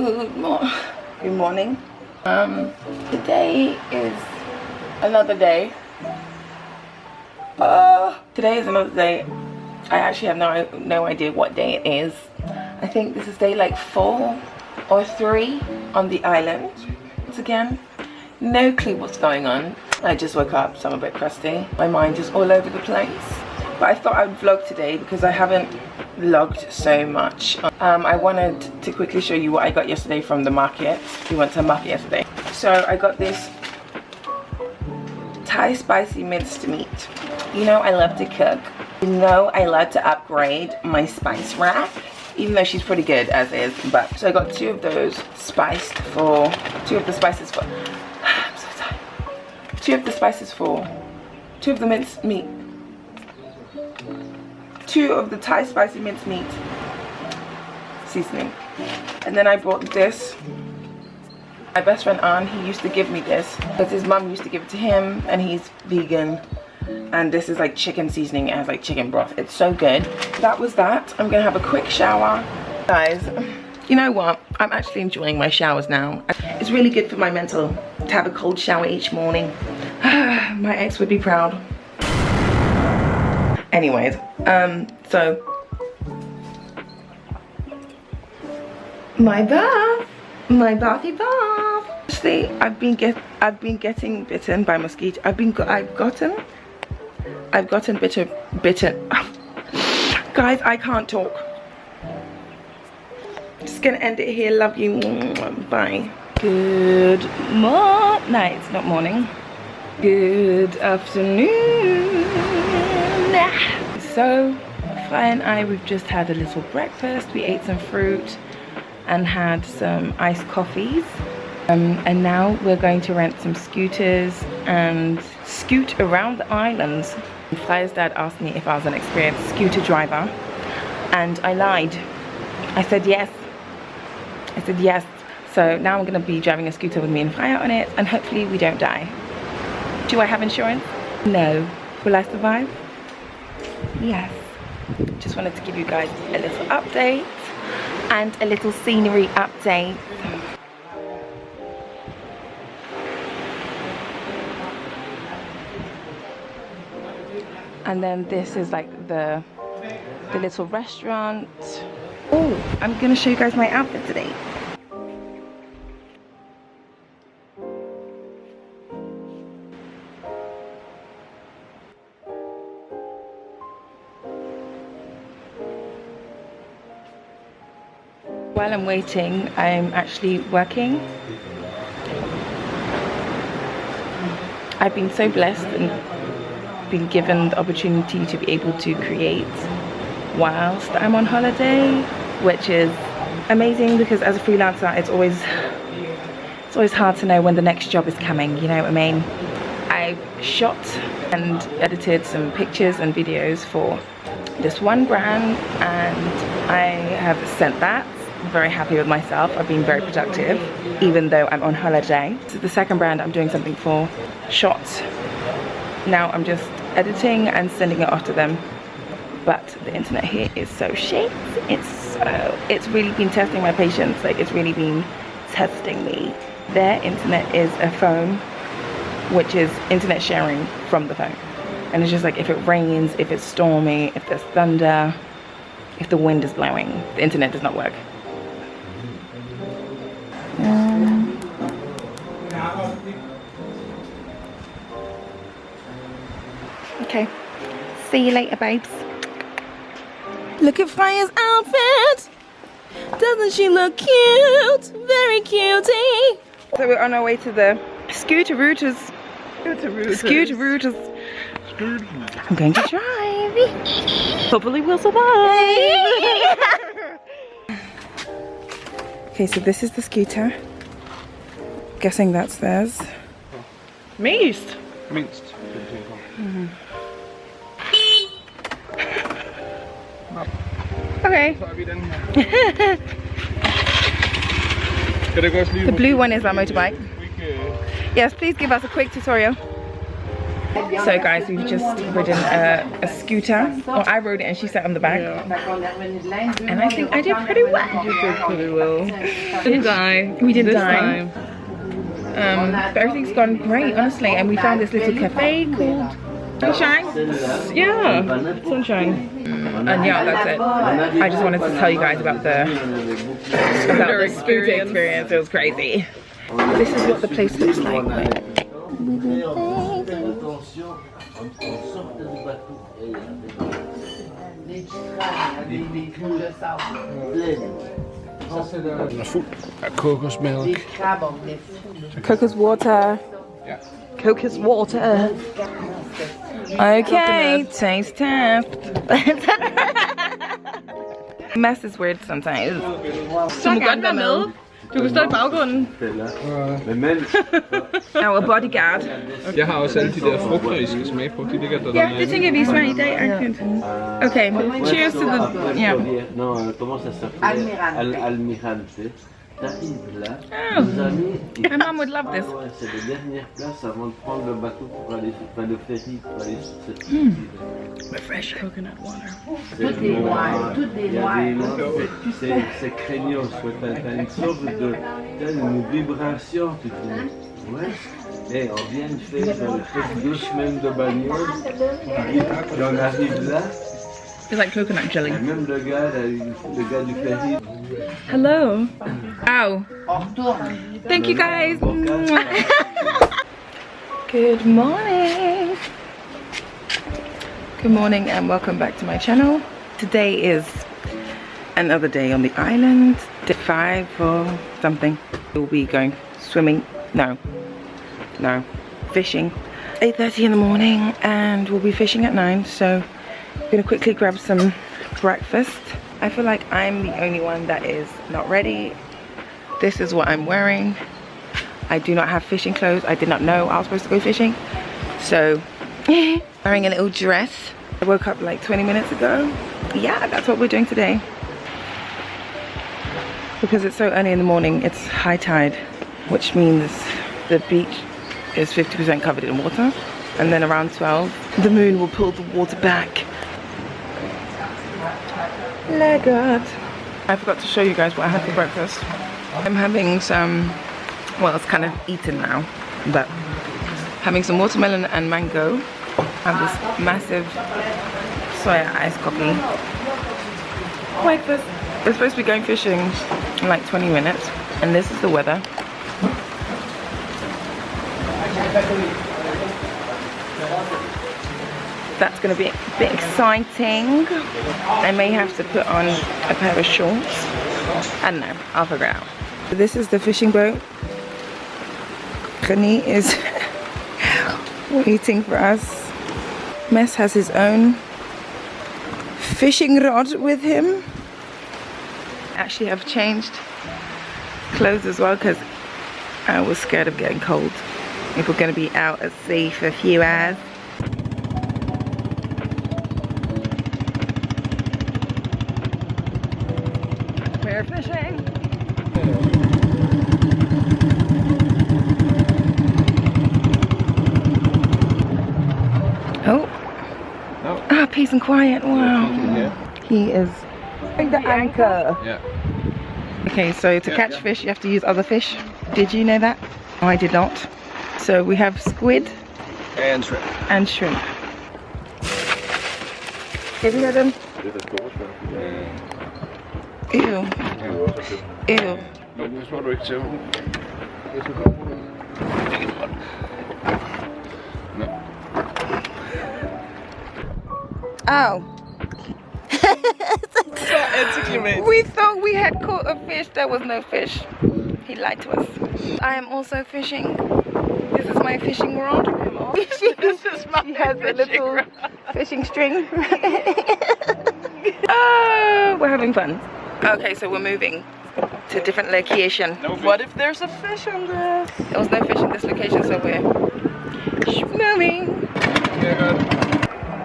Good morning. Today is another day. Today is another day. I actually have no idea what day it is. I think this is day like 4 or 3 on the island. Once again, no clue what's going on. I just woke up, so I'm a bit crusty. My mind is all over the place. But I thought I would vlog today because I haven't vlogged so much. I wanted to quickly show you what I got yesterday from the market. We went to a market yesterday. So I got this Thai spicy minced meat. You know I love to cook. You know I love to upgrade my spice rack. Even though she's pretty good as is. But so I got 2 of those spiced for, 2 of the spices for, I'm so tired. 2 of the spices for, 2 of the minced meat. 2 of the Thai spicy minced meat seasoning. And then I bought this. My best friend An, he used to give me this because his mum used to give it to him, and he's vegan. And this is like chicken seasoning. It has like chicken broth. It's so good. That was that. I'm gonna have a quick shower. Guys, you know what? I'm actually enjoying my showers now. It's really good for my mental to have a cold shower each morning. My ex would be proud. Anyways, so my bathy bath. See, I've been getting bitten by mosquito. I've gotten bitten. Guys, I can't talk. Just gonna end it here. Love you. Bye. Good morning. No, it's not morning. Good afternoon. So Freya and I, we've just had a little breakfast. We ate some fruit and had some iced coffees, and now we're going to rent some scooters and scoot around the islands. Freya's dad asked me if I was an experienced scooter driver, and I lied. I said yes. So now I'm going to be driving a scooter with me and Freya on it, and hopefully we don't die. Do I have insurance? No. Will I survive? Yes. Just wanted to give you guys a little update and a little scenery update. And then this is like the little restaurant. Oh, I'm gonna show you guys my outfit today. While I'm waiting, I'm actually working. I've been so blessed and been given the opportunity to be able to create whilst I'm on holiday, which is amazing because as a freelancer, it's always hard to know when the next job is coming, you know what I mean? I shot and edited some pictures and videos for this one brand, and I have sent that. I'm very happy with myself. I've been very productive, even though I'm on holiday. This is the second brand I'm doing something for. Shot. Now I'm just editing and sending it off to them. But the internet here is so shit. It's really been testing my patience. Like, it's really been testing me. Their internet is a phone, which is internet sharing from the phone. And it's just like, if it rains, if it's stormy, if there's thunder, if the wind is blowing, the internet does not work. Okay, see you later, babes. Look at Freya's outfit. Doesn't she look cute? Very cutie. So we're on our way to the scooter routers. I'm going to drive. Hopefully we'll survive. Okay, so this is the scooter. Guessing that's theirs. Minced. Okay. The blue one is our motorbike. Yes, please give us a quick tutorial. So guys, we've just ridden a scooter. Well, I rode it and she sat on the back. Yeah. And I think I did pretty well. You did pretty well. Didn't die. We didn't this die. time. But everything's gone great, honestly. And we found this little cafe called Sunshine. Yeah, sunshine. And yeah, that's it. I just wanted to tell you guys about the scooter experience. It was crazy. This is what the place looks like. Kokos milk. Kokos water. Yeah. Kokos water. Okay, taste test. Mess is weird sometimes. Du må godt være med. Du kan stå i baggrunden. Our bodyguard. Jeg har også alle de der frugter, I skal smage på. De ligger der. Ja, det tænker jeg, vi smager i dag. Okay, cheers to the... Yeah. Non, comment ça s'appelle? Almirante. T'arrives là, nos amis. My mom would love this. C'est la dernière place avant de prendre le bateau pour aller, enfin le ferry pour aller sur cette île. Refresh coconut water. Toutes les lois. C'est craignos, t'as une sorte de, t'as une vibration, tu te dis, ouais. Et on vient de faire 2 semaines de bagnole, et on arrive là. It's like coconut jelly. Même le gars du ferry. Hello. Ow. Thank you guys. Good morning. Good morning and welcome back to my channel. Today is another day on the island. Day 5 or something. We'll be going swimming. No, fishing. 8:30 in the morning and we'll be fishing at 9. So I'm gonna quickly grab some breakfast. I feel like I'm the only one that is not ready. This is what I'm wearing. I do not have fishing clothes. I did not know I was supposed to go fishing. So, wearing a little dress. I woke up like 20 minutes ago. Yeah, that's what we're doing today. Because it's so early in the morning, it's high tide, which means the beach is 50% covered in water. And then around 12, the moon will pull the water back. God. I forgot to show you guys what I had for breakfast. I'm having some, well, it's kind of eaten now, but having some watermelon and mango. I have this massive soya iced coffee. Breakfast. We're supposed to be going fishing in like 20 minutes, and this is the weather. That's going to be a bit exciting. I may have to put on a pair of shorts. I don't know, I'll figure it out. This is the fishing boat. Rani is waiting for us. Mess has his own fishing rod with him. Actually, I've changed clothes as well because I was scared of getting cold. If we're going to be out at sea for a few hours. We're fishing. Oh. Oh. Ah, peace and quiet. Wow. Yeah. He is the anchor. Yeah. Okay, so to catch fish, you have to use other fish. Did you know that? Oh, I did not. So we have squid And shrimp. and shrimp. Have you had them? Ew. Ew. Jeg tror du ikke til. Oh. We thought we had caught a fish. There was no fish. He lied to us. I am also fishing. This is my fishing rod. He has a little fishing string. Oh, we're having fun. Okay, so we're moving to a different location. What if there's a fish on this? There was no fish in this location, so we're moving.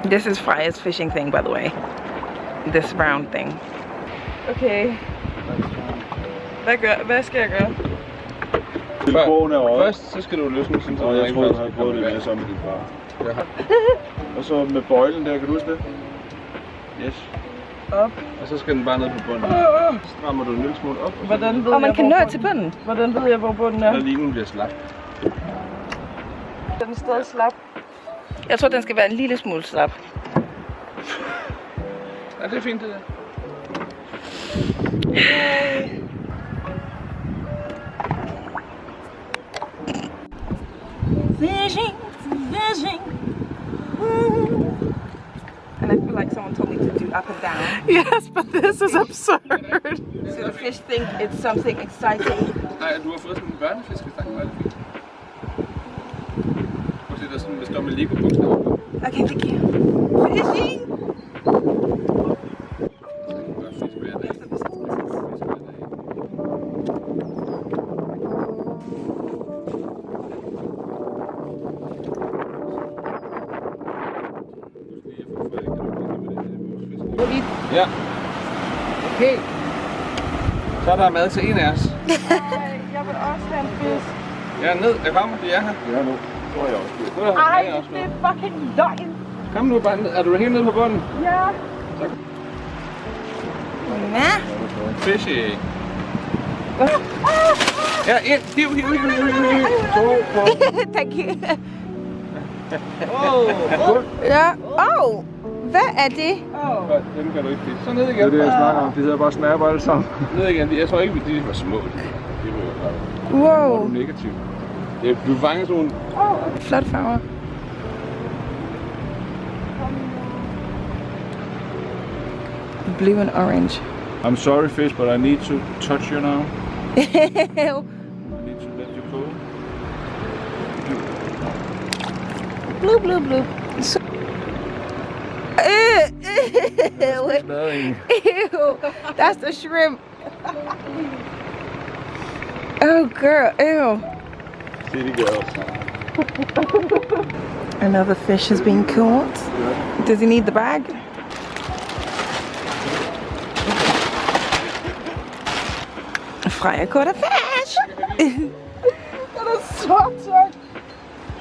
This is Freya's fishing thing, by the way. This round thing. Okay. Hvad skal jeg gøre? Først så skal du løsne sådan, så Jeg tror, du har prøvet det med sammen med din far. Og så med bøjlen der, kan du huske det? Yes. Op. Og så skal den bare ned på bunden. Så strammer du en lille smule op. Hvordan ved Og man jeg, kan hvor nå til bunden. Hvordan ved jeg, hvor bunden er? Når linen bliver slap. Den er stadig slap. Jeg tror, den skal være en lille smule slap. Ja, det er fint det der. Fishing, fishing. And I feel like someone told me to do up and down. Yes, but this is absurd. So the fish think it's something exciting. Nej, du har fået sådan en børnefiskestang, var det fint. Prøv at se, der er sådan, det står med Lego-bogstaver på. Okay, thank you. Fishing! Ja. Okay. Så er der mad til en af os. Jeg vil også have en fisk. Ja, ned. Jeg kommer. De er her. Ja, nu. Så er jeg også. Ej, det er fucking løgn. Kom nu bare ned. Er du helt nede på bunden? Ja. Ja. Fishy. Ja, ind. Hiv. Thank you. Ja. Oh, hvad er det? Dem kan du ikke spise. Så ned igen. Det er det, jeg snakker om. De hedder bare snapper alle sammen. Ned igen. Jeg tror ikke, de var små. De var Wow. negativt. Du fanger sådan nogle... Flot farver. Blue and orange. I'm sorry, fish, but I need to touch you now. I need to let you go. Blue, blue, blue. So ew, that's the shrimp. Oh girl, ew. City girls. Another fish has been caught. Does he need the bag? Freja caught a fish. Den er så tørt.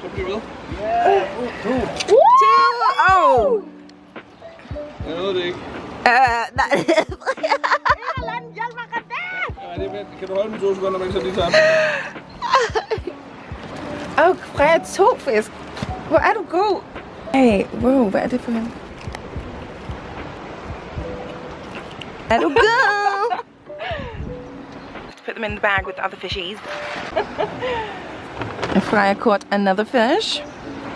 Så bliv ved. Two. Oh. Jeg nåede det ikke. Nej. Ja, det er vent. Kan du holde dem 2 sekunder, mens jeg lige tager dem? Oh, Freja, 2 fisk. Hvor er du god. Hey, wow, hvad er det for en? Er du god? Put them in the bag with the other fishies. And Freya caught another fish.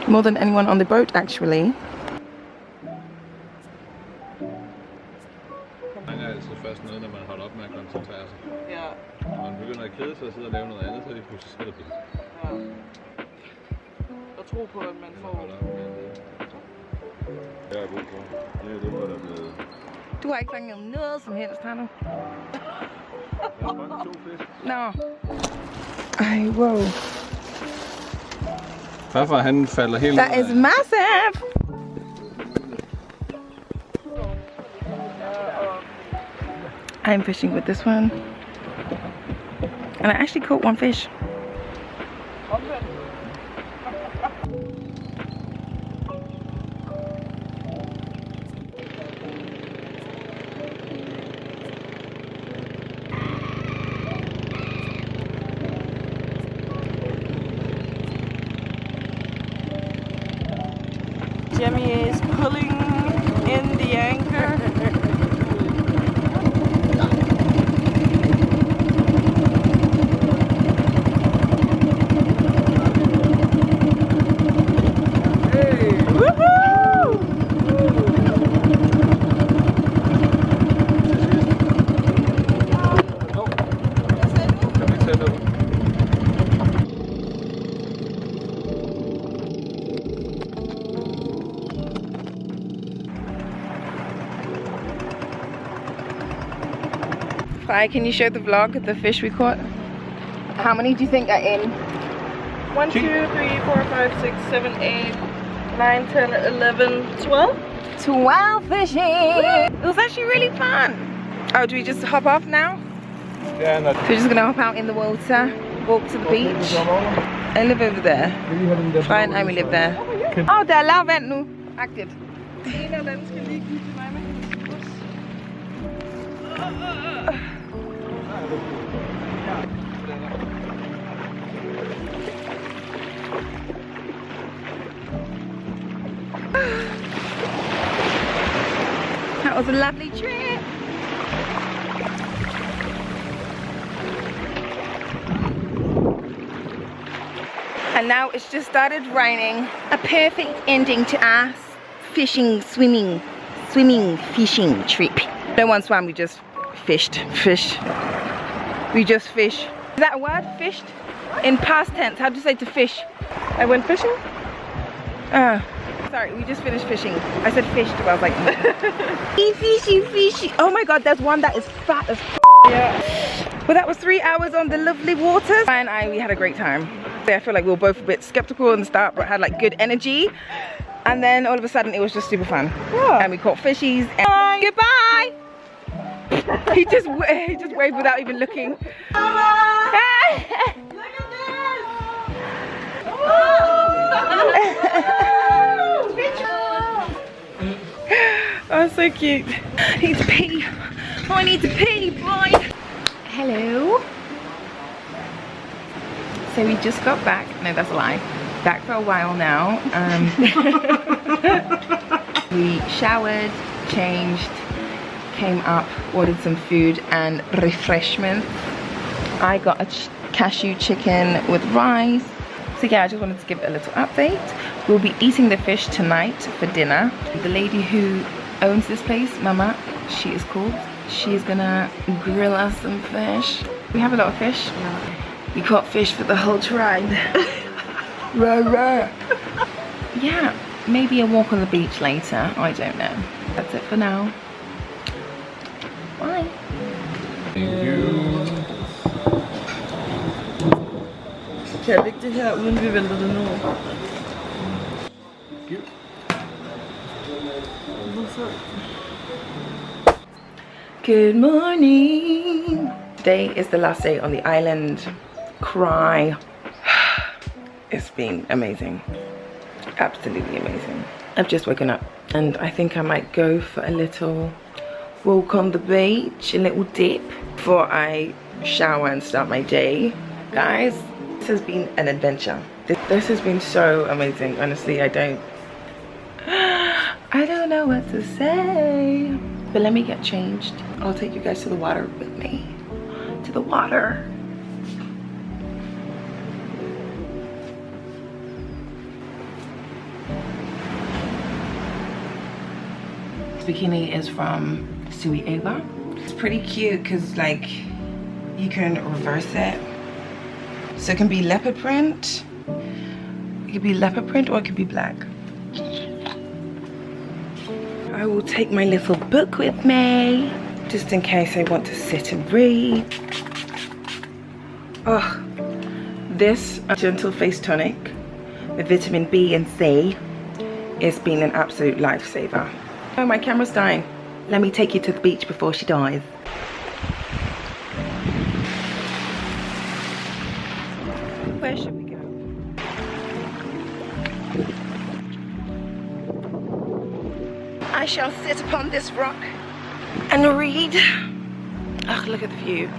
More than anyone on the boat, actually. Man er altid først noget, når man holder op med at koncentrere sig. Ja. Når man begynder at kede sig og sidde og lave noget andet, så er det pludselig så er det billigt. Ja. Og tro på, at man får... Jeg er god på. Det er det, hvor der er blevet... Du har ikke fanget noget som helst her nu. Jeg har fanget 2 fisk. Nå. Ej, wow. Farfar, han falder helt That is massive. I'm fishing with this one. And I actually caught 1 fish. Jimmy is pulling in the anchor. Freya, can you show the vlog the fish we caught? How many do you think are in? 1, 2, 3, 4, 5, 6, 7, 8, 9, 10, 11, 12. 12 fishing! It was actually really fun. Oh, do we just hop off now? Yeah, no. So we're just gonna hop out in the water, walk to the beach. I live over there. Freya and Amy live there. det er lavvand nu. Agtigt. En eller anden skal lige give til mig med hendes bus. That was a lovely trip. And now it's just started raining. A perfect ending to our fishing, swimming, fishing trip. No one swam, we just fished. We just fish. Is that a word? Fished? In past tense, how do you say to fish? I went fishing? Sorry, we just finished fishing. I said fished, but I was like, fishy. Oh my god, there's one that is fat as Yeah. Well, that was 3 hours on the lovely waters. And we had a great time. I feel like we were both a bit skeptical in the start, but had like good energy. And then all of a sudden, it was just super fun. Yeah. And we caught fishies. And goodbye. he just waved without even looking. Oh, so cute. I need to pee. Oh, I need to pee, boy. Hello. So we just got back. No, that's a lie. Back for a while now. We showered, changed, came up, ordered some food and refreshments. I got a cashew chicken with rice. So yeah, I just wanted to give a little update. We'll be eating the fish tonight for dinner. The lady who owns this place, Mama, she is called. She's gonna grill us some fish. We have a lot of fish. We caught fish for the whole tribe. Rah, rah. Yeah, maybe a walk on the beach later. I don't know. That's it for now. Bye. Thank you. Kan jeg lægge det her, uden vi vælter det nu? Good morning. Today is the last day on the island. Cry. It's been amazing. Absolutely amazing. I've just woken up and I think I might go for a little walk on the beach, a little dip before I shower and start my day. Guys, this has been an adventure. This has been so amazing. Honestly, I don't know what to say. But let me get changed. I'll take you guys to the water with me. To the water. This bikini is from Sui Eva. It's pretty cute because like you can reverse it. So it can be leopard print. It could be leopard print or it could be black. I will take my little book with me, just in case I want to sit and read. Oh, this Gentle Face Tonic with vitamin B and C has been an absolute lifesaver. Oh, my camera's dying. Let me take you to the beach before she dies. Where should we go? I shall sit upon this rock and read. Oh, look at the view.